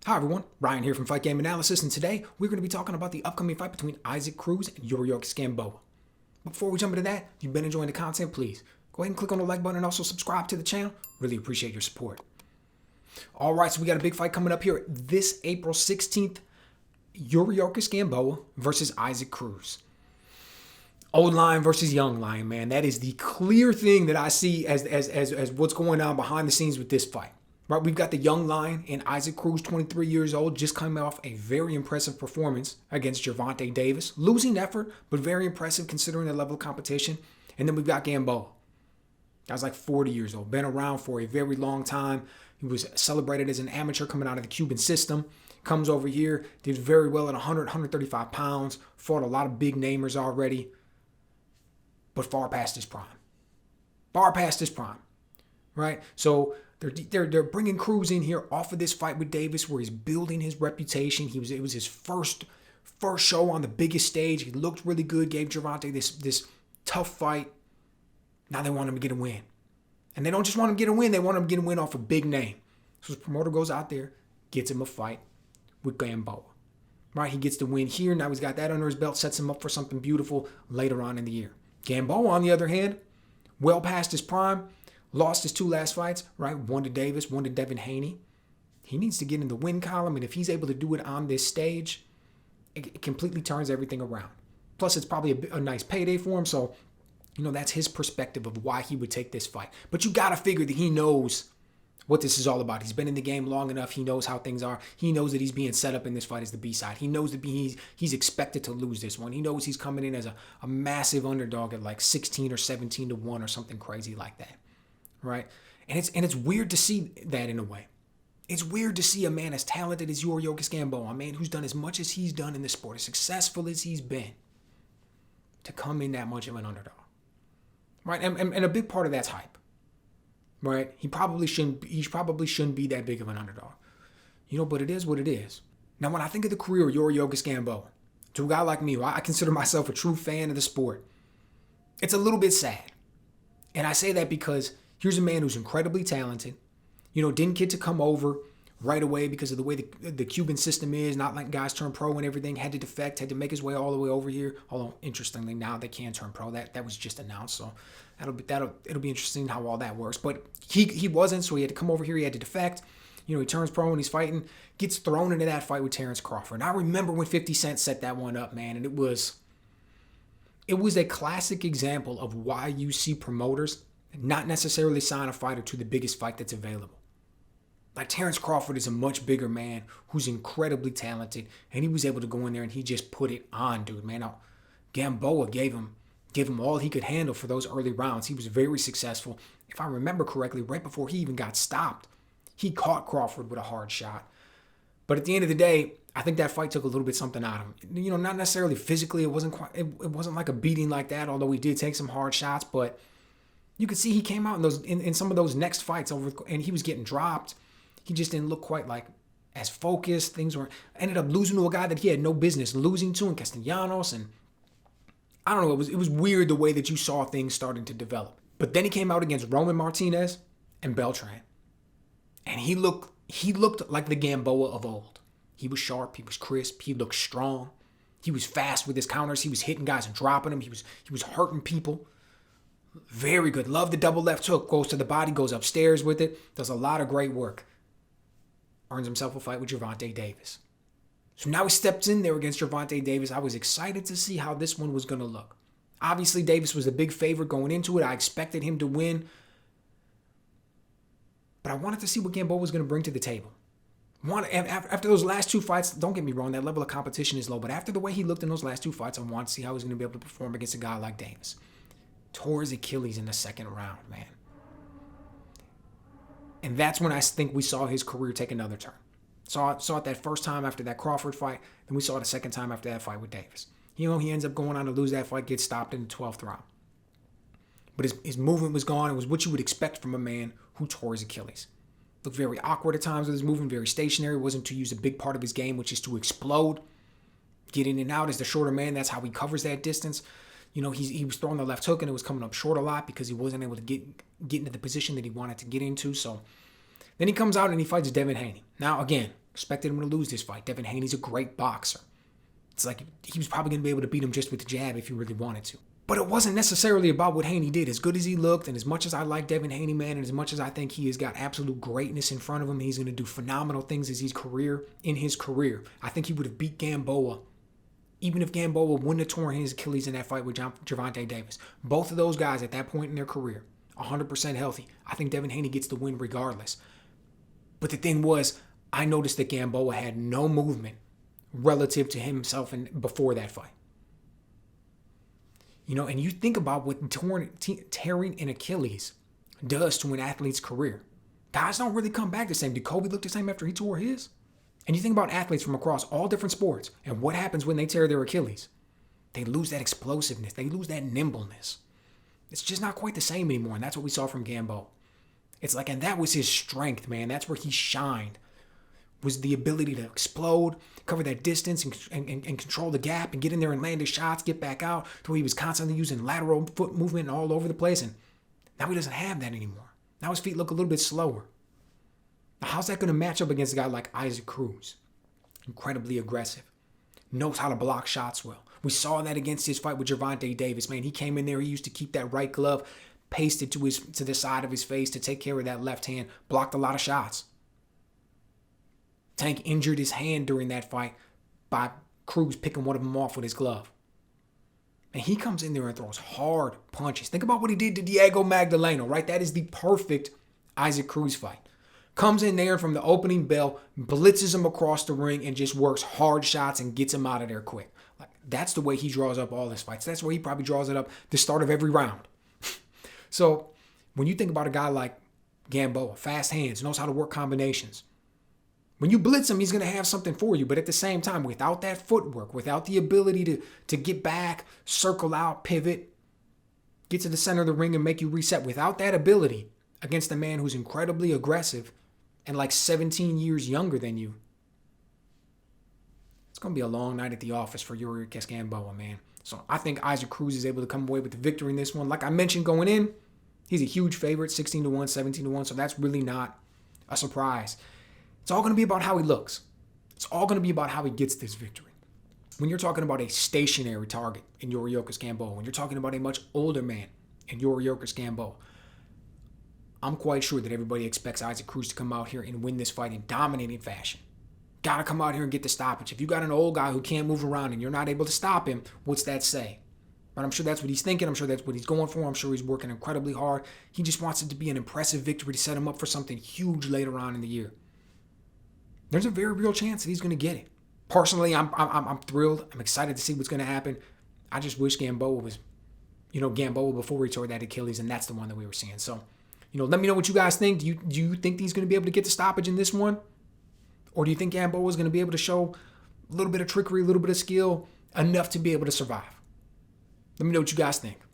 Hi everyone, Ryan here from Fight Game Analysis, and today we're going to be talking about the upcoming fight between Cruz and Yuriorkis Gamboa. Before we jump into that, if you've been enjoying the content, please go ahead and click on the like button and also subscribe to the channel. Really appreciate your support. Alright, so we got a big fight coming up here this April 16th. Yuriorkis Gamboa versus Cruz. Old lion versus young lion, man. That is the clear thing that I see as what's going on behind the scenes with this fight. Right, we've got the young lion in Cruz, 23 years old, just coming off a very impressive performance against Gervonta Davis. Losing effort, but very impressive considering the level of competition. And then we've got Gamboa. Guy's like 40 years old, been around for a very long time. He was celebrated as an amateur coming out of the Cuban system. Comes over here, did very well at 100, 135 pounds. Fought a lot of big namers already. But far past his prime. Far past his prime. Right? So they're bringing Cruz in here off of this fight with Davis where he's building his reputation. It was his first show on the biggest stage. He looked really good, gave Gervonta this tough fight. Now they want him to get a win. And they don't just want him to get a win, they want him to get a win off a big name. So his promoter goes out there, gets him a fight with Gamboa. Right? He gets the win here. Now he's got that under his belt, sets him up for something beautiful later on in the year. Gamboa, on the other hand, well past his prime. Lost his two last fights, right? One to Davis, one to Devin Haney. He needs to get in the win column, and if he's able to do it on this stage, it completely turns everything around. Plus, it's probably a nice payday for him, so, that's his perspective of why he would take this fight. But you got to figure that he knows what this is all about. He's been in the game long enough. He knows how things are. He knows that he's being set up in this fight as the B-side. He knows that he's expected to lose this one. He knows he's coming in as a massive underdog at like 16 or 17 to 1 or something crazy like that. Right? And it's weird to see that in a way. It's weird to see a man as talented as Yuriorkis Gamboa, a man who's done as much as he's done in the sport, as successful as he's been, to come in that much of an underdog. Right? And a big part of that's hype. Right? He probably shouldn't be that big of an underdog. But it is what it is. Now, when I think of the career of Yuriorkis Gamboa, to a guy like me, who I consider myself a true fan of the sport, it's a little bit sad. And I say that because here's a man who's incredibly talented, didn't get to come over right away because of the way the Cuban system is, not letting guys turn pro and everything, had to defect, had to make his way all the way over here. Although, interestingly, now they can turn pro. That was just announced, so it'll be interesting how all that works. But he wasn't, so he had to come over here, he had to defect. He turns pro and he's fighting, gets thrown into that fight with Terrence Crawford. And I remember when 50 Cent set that one up, man, and it was a classic example of why you see promoters not necessarily sign a fighter to the biggest fight that's available. Like Terrence Crawford is a much bigger man who's incredibly talented, and he was able to go in there and he just put it on, dude. Man, now, Gamboa gave him all he could handle for those early rounds. He was very successful. If I remember correctly, right before he even got stopped, he caught Crawford with a hard shot. But at the end of the day, I think that fight took a little bit something out of him. Not necessarily physically. It wasn't like a beating like that, although he did take some hard shots, but you could see he came out in some of those next fights and he was getting dropped. He just didn't look quite like as focused. Ended up losing to a guy that he had no business losing to in Castellanos. And I don't know, it was weird the way that you saw things starting to develop. But then he came out against Roman Martinez and Beltran. And he looked like the Gamboa of old. He was sharp, he was crisp, he looked strong. He was fast with his counters. He was hitting guys and dropping them. He was hurting people. Very good. Love the double left hook. Goes to the body, goes upstairs with it. Does a lot of great work. Earns himself a fight with Gervonta Davis. So now he steps in there against Gervonta Davis. I was excited to see how this one was going to look. Obviously, Davis was a big favorite going into it. I expected him to win. But I wanted to see what Gamboa was going to bring to the table. After those last two fights, don't get me wrong, that level of competition is low. But after the way he looked in those last two fights, I wanted to see how he was going to be able to perform against a guy like Davis. Tore his Achilles in the second round, man. And that's when I think we saw his career take another turn. Saw it that first time after that Crawford fight, then we saw it the second time after that fight with Davis. He ends up going on to lose that fight, gets stopped in the 12th round. But his movement was gone. It was what you would expect from a man who tore his Achilles. Looked very awkward at times with his movement, very stationary. Wasn't to use a big part of his game, which is to explode. Get in and out as the shorter man. That's how he covers that distance. He was throwing the left hook and it was coming up short a lot because he wasn't able to get into the position that he wanted to get into. So then he comes out and he fights Devin Haney. Now, again, Expected him to lose this fight. Devin Haney's a great boxer. It's like he was probably going to be able to beat him just with the jab if he really wanted to. But it wasn't necessarily about what Haney did. As good as he looked, and as much as I like Devin Haney, man, and as much as I think he has got absolute greatness in front of him, he's going to do phenomenal things in his career. I think he would have beat Gamboa, even if Gamboa wouldn't have torn his Achilles in that fight with Gervonta Davis. Both of those guys at that point in their career, 100% healthy. I think Devin Haney gets the win regardless. But the thing was, I noticed that Gamboa had no movement relative to himself before that fight. And you think about what tearing an Achilles does to an athlete's career. Guys don't really come back the same. Did Kobe look the same after he tore his? And you think about athletes from across all different sports and what happens when they tear their Achilles. They lose that explosiveness. They lose that nimbleness. It's just not quite the same anymore, and that's what we saw from Gamboa. It's like, and that was his strength, man. That's where he shined, was the ability to explode, cover that distance, and control the gap, and get in there and land his shots, get back out, to where he was constantly using lateral foot movement all over the place. And now he doesn't have that anymore. Now his feet look a little bit slower. Now, how's that going to match up against a guy like Isaac Cruz? Incredibly aggressive. Knows how to block shots well. We saw that against his fight with Gervonta Davis, man. He came in there, he used to keep that right glove pasted to the side of his face to take care of that left hand. Blocked a lot of shots. Tank injured his hand during that fight by Cruz picking one of them off with his glove. And he comes in there and throws hard punches. Think about what he did to Diego Magdaleno, right? That is the perfect Isaac Cruz fight. Comes in there from the opening bell, blitzes him across the ring, and just works hard shots and gets him out of there quick. Like, that's the way he draws up all his fights. That's where he probably draws it up the start of every round. So when you think about a guy like Gamboa, fast hands, knows how to work combinations, when you blitz him, he's going to have something for you. But at the same time, without that footwork, without the ability to get back, circle out, pivot, get to the center of the ring and make you reset, without that ability against a man who's incredibly aggressive and like 17 years younger than you, it's going to be a long night at the office for Yuriorkis Gamboa, man. So I think Isaac Cruz is able to come away with the victory in this one. Like I mentioned going in, he's a huge favorite, 16-1, 17-1. So that's really not a surprise. It's all going to be about how he looks. It's all going to be about how he gets this victory. When you're talking about a stationary target in Yuriorkis Gamboa, when you're talking about a much older man in Yuriorkis Gamboa, I'm quite sure that everybody expects Isaac Cruz to come out here and win this fight in dominating fashion. Got to come out here and get the stoppage. If you got an old guy who can't move around and you're not able to stop him, what's that say? But I'm sure that's what he's thinking. I'm sure that's what he's going for. I'm sure he's working incredibly hard. He just wants it to be an impressive victory to set him up for something huge later on in the year. There's a very real chance that he's going to get it. Personally, I'm thrilled. I'm excited to see what's going to happen. I just wish Gamboa was, Gamboa before he tore that Achilles, and that's the one that we were seeing. So, let me know what you guys think. Do you think he's going to be able to get the stoppage in this one? Or do you think Gamboa is going to be able to show a little bit of trickery, a little bit of skill, enough to be able to survive? Let me know what you guys think.